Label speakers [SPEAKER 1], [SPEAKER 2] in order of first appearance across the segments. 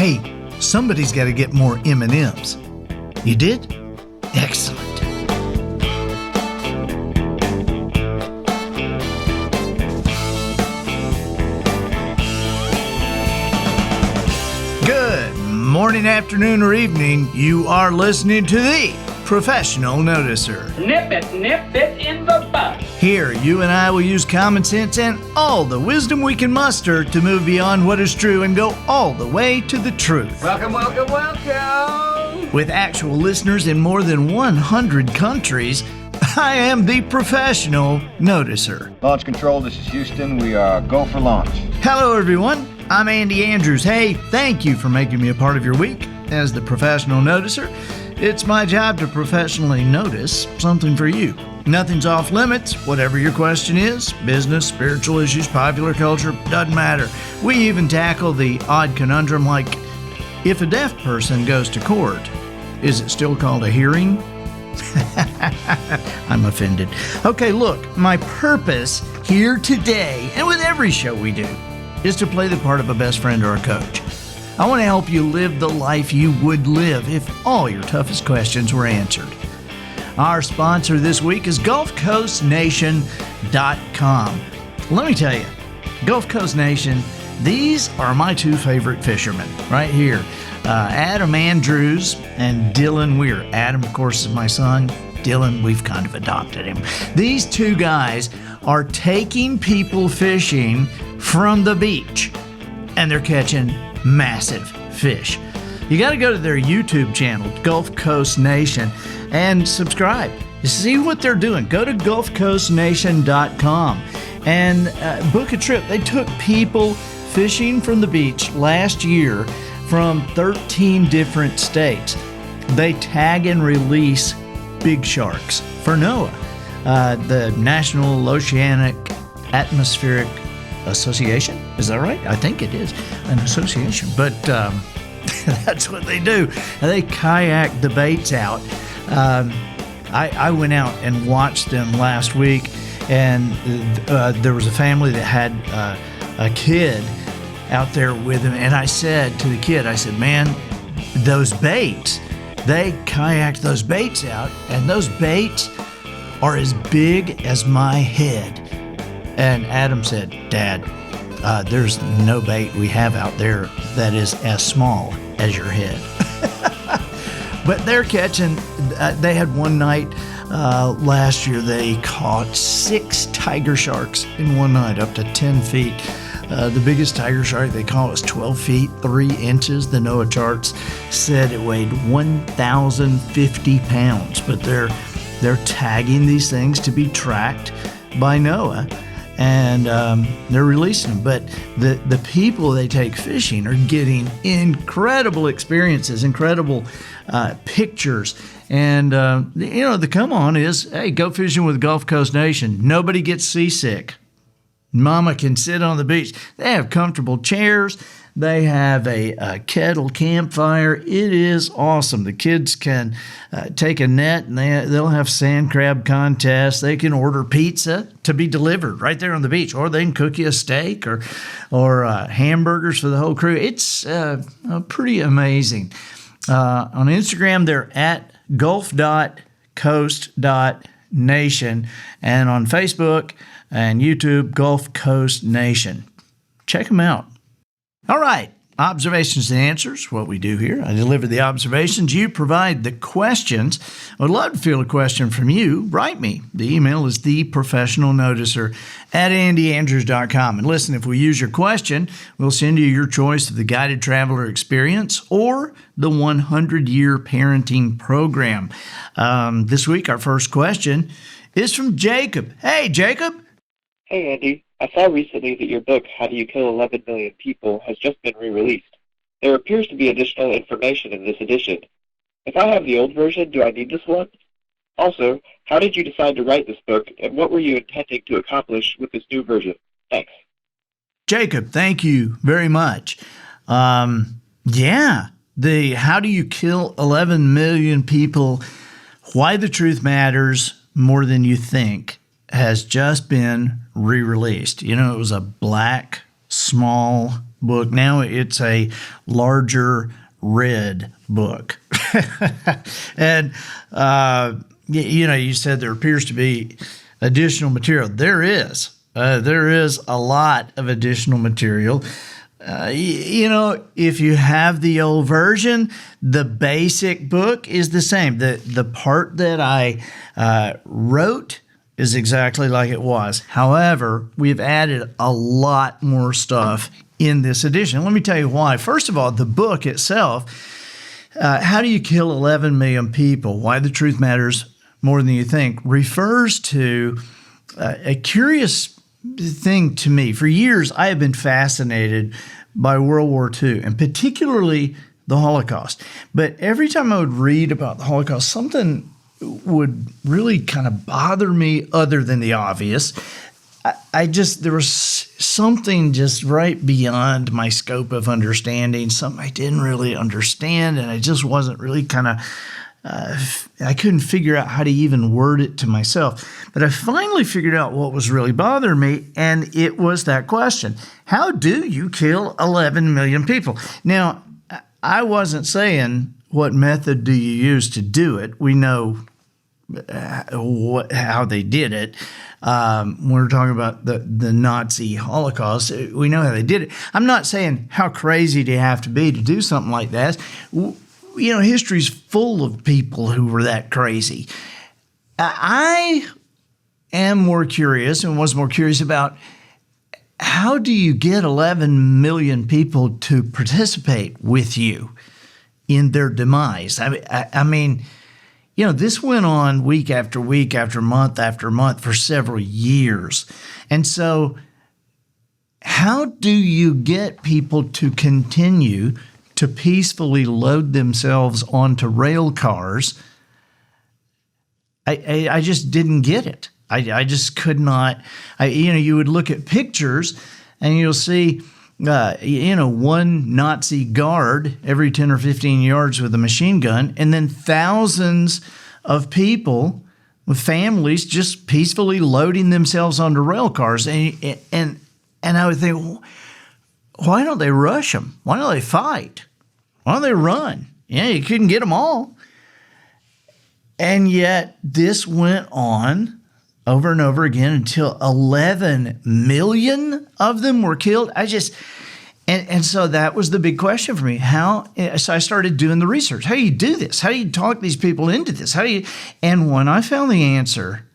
[SPEAKER 1] Hey, somebody's got to get more M&Ms. You did? Excellent. Good morning, afternoon, or evening. You are listening to the Professional Noticer.
[SPEAKER 2] Nip it in the bud.
[SPEAKER 1] Here, you and I will use common sense and all the wisdom we can muster to move beyond what is true and go all the way to the truth.
[SPEAKER 2] Welcome.
[SPEAKER 1] With actual listeners in more than 100 countries, I am the Professional Noticer.
[SPEAKER 3] Launch control, this is Houston. We are go for launch.
[SPEAKER 1] Hello, everyone. I'm Andy Andrews. Hey, thank you for making me a part of your week as the Professional Noticer. It's my job to professionally notice something for you. Nothing's off limits, whatever your question is. Business, spiritual issues, popular culture, doesn't matter. We even tackle the odd conundrum like, if a deaf person goes to court, is it still called a hearing? I'm offended. Okay, look, my purpose here today, and with every show we do, is to play the part of a best friend or a coach. I want to help you live the life you would live if all your toughest questions were answered. Our sponsor this week is GulfCoastNation.com. Let me tell you, Gulf Coast Nation, these are my two favorite fishermen right here. Adam Andrews and Dylan Weir. Adam, of course, is my son. Dylan, we've kind of adopted him. These two guys are taking people fishing from the beach, and they're catching massive fish. You got to go to their YouTube channel, Gulf Coast Nation, and subscribe. See what they're doing. Go to GulfCoastNation.com and book a trip. They took people fishing from the beach last year from 13 different states. They tag and release big sharks for NOAA, the National Oceanic Atmospheric Association. Is that right? I think it is an association, but that's what they do. They kayak the baits out. I went out and watched them last week, and there was a family that had a kid out there with him, and I said to the kid, I said, man, those baits, they kayaked those baits out, and those baits are as big as my head. And Adam said, Dad, there's no bait we have out there that is as small as your head. But they're catching, they had one night last year, they caught 6 tiger sharks in one night, up to 10 feet. The biggest tiger shark they caught was 12 feet, 3 inches. The NOAA charts said it weighed 1,050 pounds, but they're tagging these things to be tracked by NOAA. And they're releasing them. But the people they take fishing are getting incredible experiences, incredible pictures. And, the come on is, hey, go fishing with Gulf Coast Nation. Nobody gets seasick. Mama can sit on the beach. They have comfortable chairs. They have a kettle campfire. It is awesome. The kids can take a net, and they'll have sand crab contests. They can order pizza to be delivered right there on the beach, or they can cook you a steak or hamburgers for the whole crew. It's pretty amazing. On Instagram, they're at gulf.coast.nation, and on Facebook and YouTube, Gulf Coast Nation. Check them out. All right, observations and answers, what we do here. I deliver the observations. You provide the questions. I would love to field a question from you. Write me. The email is theprofessionalnoticer@andyandrews.com. And listen, if we use your question, we'll send you your choice of the Guided Traveler Experience or the 100-Year Parenting Program. This week, our first question is from Jacob. Hey, Jacob.
[SPEAKER 4] Hey, Andy. I saw recently that your book, How Do You Kill 11 Million People, has just been re-released. There appears to be additional information in this edition. If I have the old version, do I need this one? Also, how did you decide to write this book, and what were you intending to accomplish with this new version? Thanks.
[SPEAKER 1] Jacob, thank you very much. The How Do You Kill 11 Million People, Why the Truth Matters More Than You Think, has just been re-released. You know, it was a black, small book. Now it's a larger red book. And, you said there appears to be additional material. There is. There is a lot of additional material. If you have the old version, the basic book is the same. The part that I wrote is exactly like it was. However, we've added a lot more stuff in this edition. Let me tell you why. First of all, the book itself, How Do You Kill 11 Million People? Why the Truth Matters More Than You Think, refers to a curious thing to me. For years, I have been fascinated by World War II, and particularly the Holocaust. But every time I would read about the Holocaust, something would really kind of bother me other than the obvious. There was something just right beyond my scope of understanding, something I didn't really understand, and I just wasn't really I couldn't figure out how to even word it to myself. But I finally figured out what was really bothering me, and it was that question. How do you kill 11 million people? Now, I wasn't saying what method do you use to do it. We know how they did it. We're talking about the Nazi Holocaust. We know how they did it. I'm not saying how crazy do you have to be to do something like that. History's full of people who were that crazy. I am more curious and was more curious about how do you get 11 million people to participate with you in their demise? I mean, this went on week after week after month for several years. And so how do you get people to continue to peacefully load themselves onto rail cars? I just didn't get it. I just could not. You would look at pictures and you'll see, one Nazi guard every 10 or 15 yards with a machine gun, and then thousands of people with families just peacefully loading themselves onto rail cars. And I would think, why don't they rush them? Why don't they fight? Why don't they run? You couldn't get them all. And yet this went on over and over again until 11 million of them were killed. And so that was the big question for me. So I started doing the research. How do you do this? How do you talk these people into this? And when I found the answer,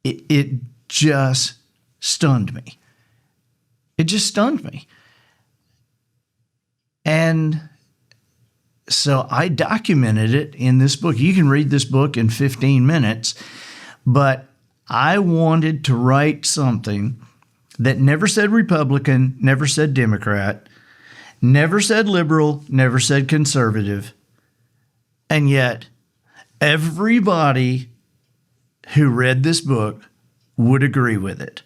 [SPEAKER 1] it just stunned me. It just stunned me. And so I documented it in this book. You can read this book in 15 minutes, but I wanted to write something that never said Republican, never said Democrat, never said liberal, never said conservative, and yet everybody who read this book would agree with it.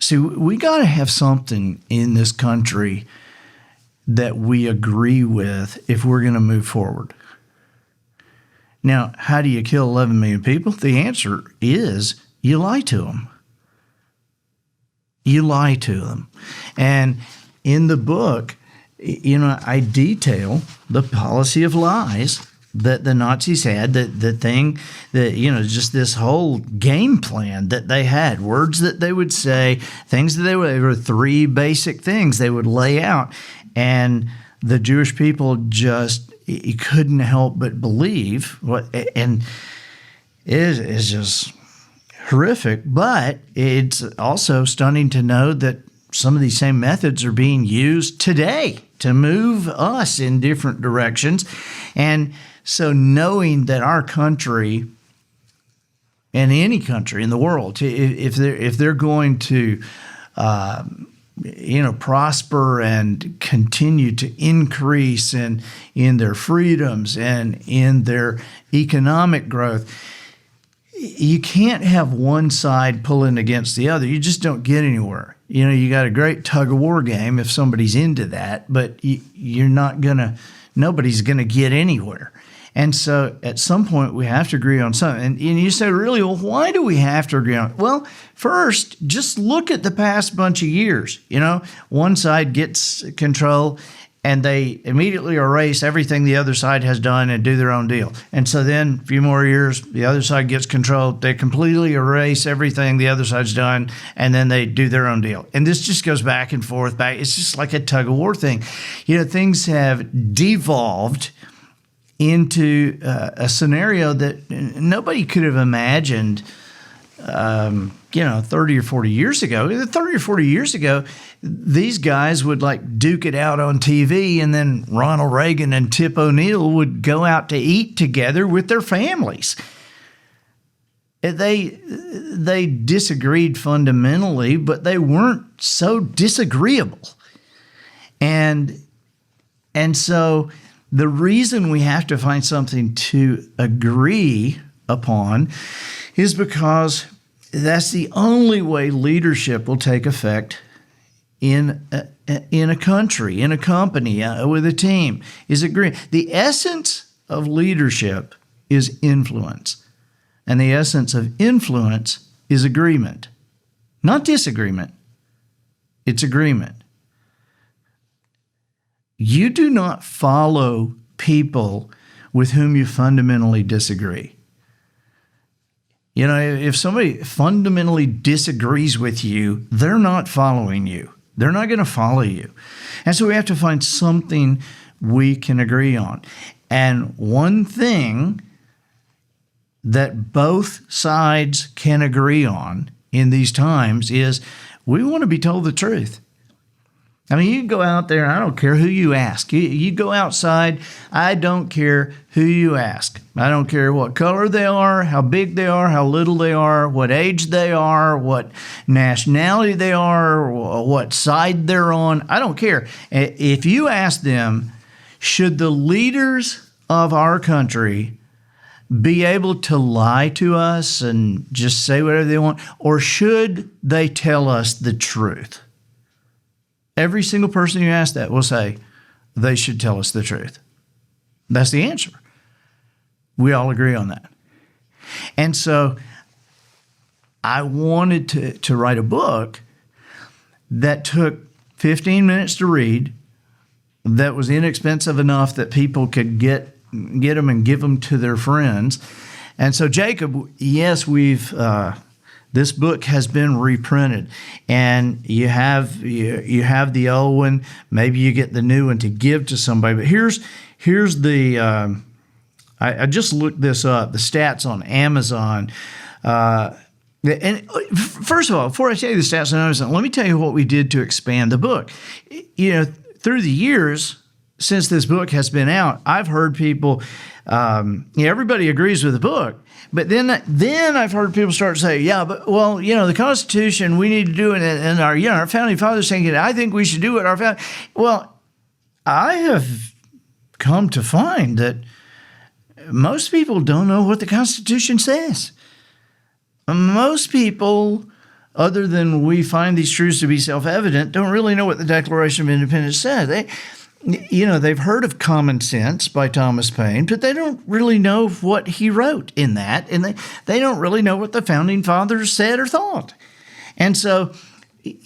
[SPEAKER 1] See, we got to have something in this country that we agree with if we're going to move forward. Now, how do you kill 11 million people? The answer is you lie to them. You lie to them. And in the book, I detail the policy of lies that the Nazis had, the thing that, just this whole game plan that they had, words that they would say, things that they were three basic things they would lay out. And the Jewish people just couldn't help but believe and it is just horrific. But it's also stunning to know that some of these same methods are being used today to move us in different directions. And so knowing that our country and any country in the world, if they're going to prosper and continue to increase in their freedoms and in their economic growth, you can't have one side pulling against the other. You just don't get anywhere. You got a great tug of war game if somebody's into that, but nobody's going to get anywhere. And so at some point we have to agree on something. And you say, really, well, why do we have to agree on it? Well, first, just look at the past bunch of years. One side gets control and they immediately erase everything the other side has done and do their own deal. And so then a few more years, the other side gets control. They completely erase everything the other side's done, and then they do their own deal. And this just goes back and forth. It's just like a tug of war thing. Things have devolved into a scenario that nobody could have imagined 30 or 40 years ago. 30 or 40 years ago, these guys would like duke it out on TV, and then Ronald Reagan and Tip O'Neill would go out to eat together with their families. They disagreed fundamentally, but they weren't so disagreeable. And so the reason we have to find something to agree upon is because that's the only way leadership will take effect in a country, in a company, with a team, is agreeing. The essence of leadership is influence, and the essence of influence is agreement, not disagreement. It's agreement. You do not follow people with whom you fundamentally disagree. If somebody fundamentally disagrees with you, they're not following you. They're not going to follow you. And so we have to find something we can agree on. And one thing that both sides can agree on in these times is we want to be told the truth. I mean, you go out there, I don't care who you ask. You go outside, I don't care who you ask. I don't care what color they are, how big they are, how little they are, what age they are, what nationality they are, what side they're on. I don't care. If you ask them, should the leaders of our country be able to lie to us and just say whatever they want, or should they tell us the truth? Every single person you ask that will say they should tell us the truth. That's the answer. We all agree on that. And so I wanted to write a book that took 15 minutes to read, that was inexpensive enough that people could get them and give them to their friends. And so, Jacob, yes, this book has been reprinted, and you have the old one. Maybe you get the new one to give to somebody. But here's the I just looked this up. The stats on Amazon. And first of all, before I tell you the stats on Amazon, let me tell you what we did to expand the book. Through the years since this book has been out, I've heard people. Everybody agrees with the book. But then I've heard people start to say, yeah, but the Constitution, we need to do it, and our founding fathers saying, I think we should do it. Well, I have come to find that most people don't know what the Constitution says. Most people, other than we find these truths to be self-evident, don't really know what the Declaration of Independence says. They've heard of Common Sense by Thomas Paine, but they don't really know what he wrote in that, and they don't really know what the Founding Fathers said or thought. And so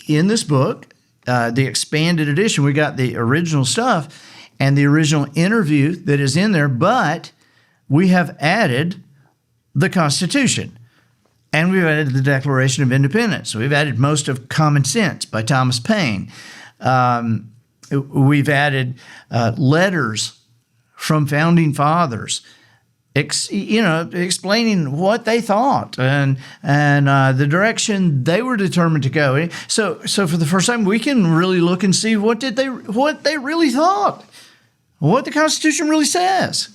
[SPEAKER 1] in this book, the expanded edition, we got the original stuff and the original interview that is in there, but we have added the Constitution, and we've added the Declaration of Independence. We've added most of Common Sense by Thomas Paine. We've added letters from founding fathers, explaining what they thought and the direction they were determined to go. So for the first time, we can really look and see what they really thought, what the Constitution really says.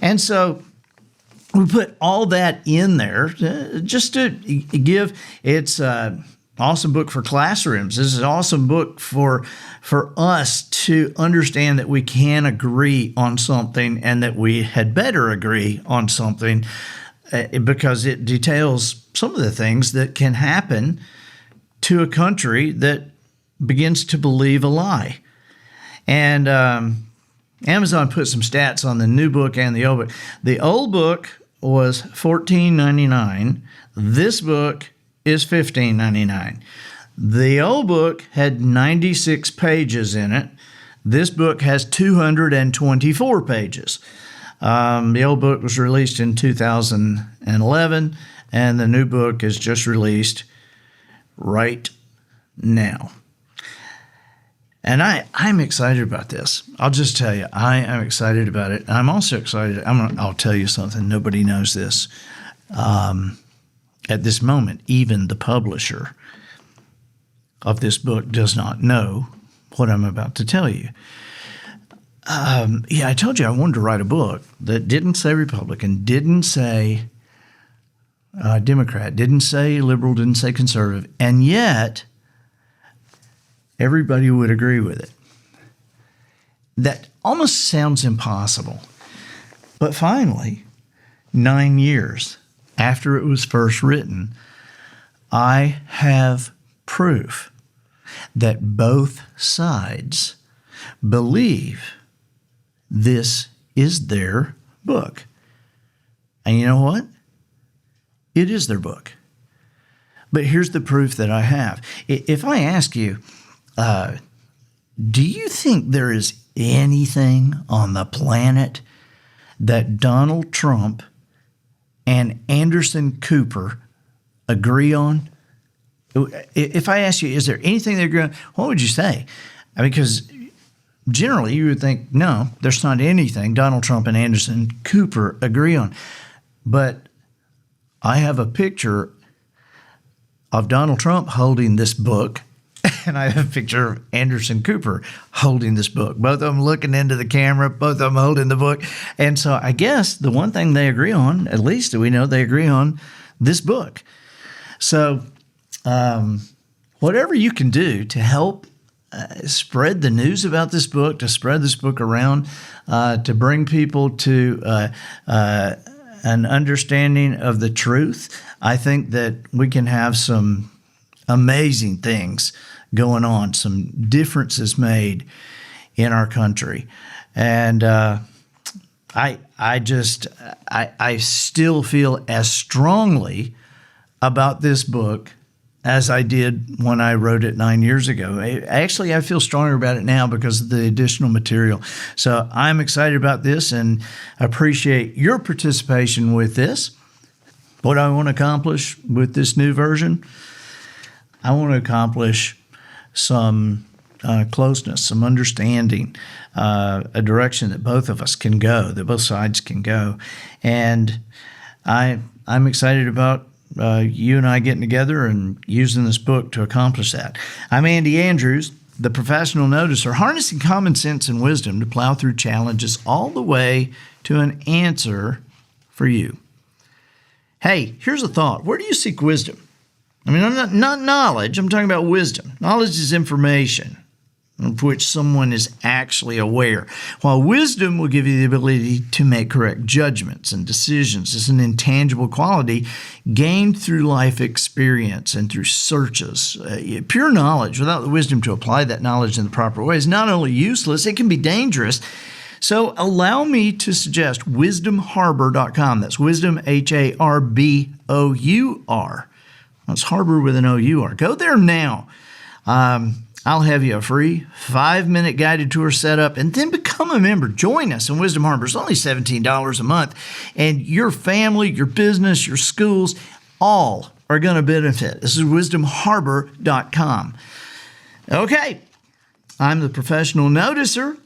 [SPEAKER 1] And so we put all that in there just to give it's. Awesome book for classrooms. This is an awesome book for us to understand that we can agree on something and that we had better agree on something because it details some of the things that can happen to a country that begins to believe a lie. And Amazon put some stats on the new book and the old book. The old book was $14.99. This book is $15.99. The old book had 96 pages in it. This book has 224 pages. The old book was released in 2011, and the new book is just released right now. And I'm excited about this. I'll just tell you, I am excited about it. I'm also excited. I'll tell you something. Nobody knows this. At this moment, even the publisher of this book does not know what I'm about to tell you. I told you I wanted to write a book that didn't say Republican, didn't say Democrat, didn't say liberal, didn't say conservative, and yet everybody would agree with it. That almost sounds impossible. But finally, 9 years after it was first written, I have proof that both sides believe this is their book. And you know what? It is their book. But here's the proof that I have. If I ask you, do you think there is anything on the planet that Donald Trump and Anderson Cooper agree on? If I ask you, is there anything they agree on, what would you say? Because generally you would think, no, there's not anything Donald Trump and Anderson Cooper agree on. But I have a picture of Donald Trump holding this book, and I have a picture of Anderson Cooper holding this book. Both of them looking into the camera, both of them holding the book. And so I guess the one thing they agree on, at least we know they agree on, this book. So whatever you can do to help spread the news about this book, to spread this book around, to bring people to an understanding of the truth, I think that we can have some amazing things going on, some differences made in our country. And I still feel as strongly about this book as I did when I wrote it 9 years ago. Actually, I feel stronger about it now because of the additional material. So I'm excited about this and appreciate your participation with this. What I want to accomplish with this new version, I want to accomplish some closeness, some understanding, a direction that both of us can go, that both sides can go. And I'm excited about you and I getting together and using this book to accomplish that. I'm Andy Andrews, the professional noticer, harnessing common sense and wisdom to plow through challenges all the way to an answer for you. Hey, here's a thought. Where do you seek wisdom? I mean, not knowledge. I'm talking about wisdom. Knowledge is information of which someone is actually aware, while wisdom will give you the ability to make correct judgments and decisions. It's an intangible quality gained through life experience and through searches. Pure knowledge without the wisdom to apply that knowledge in the proper way is not only useless, it can be dangerous. So allow me to suggest wisdomharbor.com. That's wisdom, H-A-R-B-O-U-R. That's harbor with an O-U-R. Go there now. I'll have you a free 5-minute guided tour set up, and then become a member. Join us in Wisdom Harbor. It's only $17 a month, and your family, your business, your schools, all are going to benefit. This is wisdomharbor.com. Okay, I'm the professional noticer,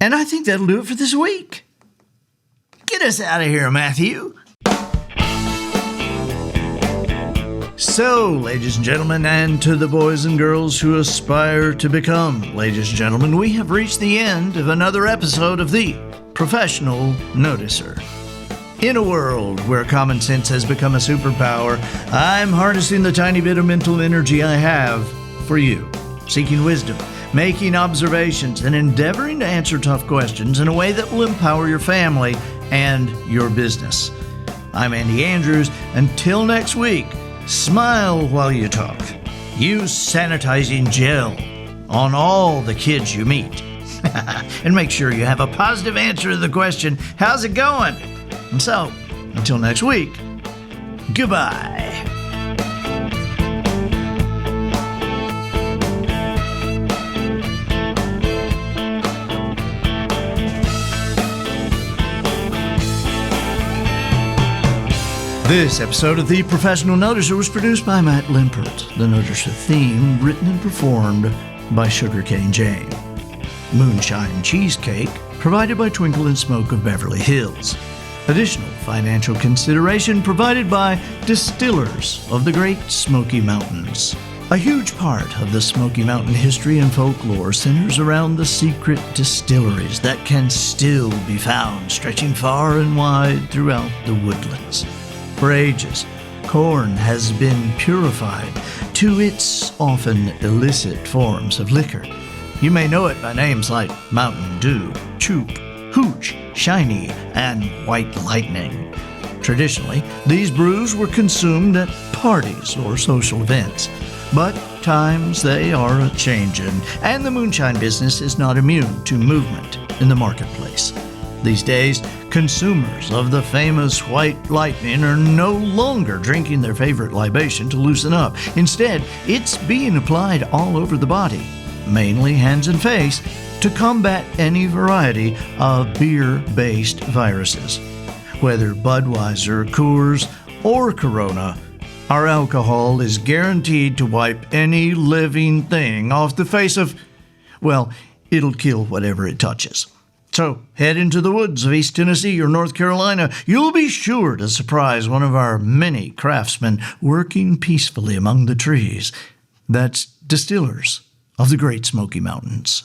[SPEAKER 1] and I think that'll do it for this week. Get us out of here, Matthew. So, ladies and gentlemen, and to the boys and girls who aspire to become ladies and gentlemen, we have reached the end of another episode of the Professional Noticer. In a world where common sense has become a superpower, I'm harnessing the tiny bit of mental energy I have for you, seeking wisdom, making observations, and endeavoring to answer tough questions in a way that will empower your family and your business. I'm Andy Andrews. Until next week, smile while you talk. Use sanitizing gel on all the kids you meet. And make sure you have a positive answer to the question, how's it going? And so, until next week, goodbye. This episode of The Professional Noticer was produced by Matt Limpert. The Noticer theme written and performed by Sugarcane Jane. Moonshine Cheesecake provided by Twinkle and Smoke of Beverly Hills. Additional financial consideration provided by Distillers of the Great Smoky Mountains. A huge part of the Smoky Mountain history and folklore centers around the secret distilleries that can still be found stretching far and wide throughout the woodlands. For ages, corn has been purified to its often illicit forms of liquor. You may know it by names like Mountain Dew, Choop, Hooch, Shiny, and White Lightning. Traditionally, these brews were consumed at parties or social events. But times they are a-changin', and the moonshine business is not immune to movement in the marketplace. These days, consumers of the famous White Lightning are no longer drinking their favorite libation to loosen up. Instead, it's being applied all over the body, mainly hands and face, to combat any variety of beer-based viruses. Whether Budweiser, Coors, or Corona, our alcohol is guaranteed to wipe any living thing off the face of, well, it'll kill whatever it touches. So, head into the woods of East Tennessee or North Carolina. You'll be sure to surprise one of our many craftsmen working peacefully among the trees. That's Distillers of the Great Smoky Mountains.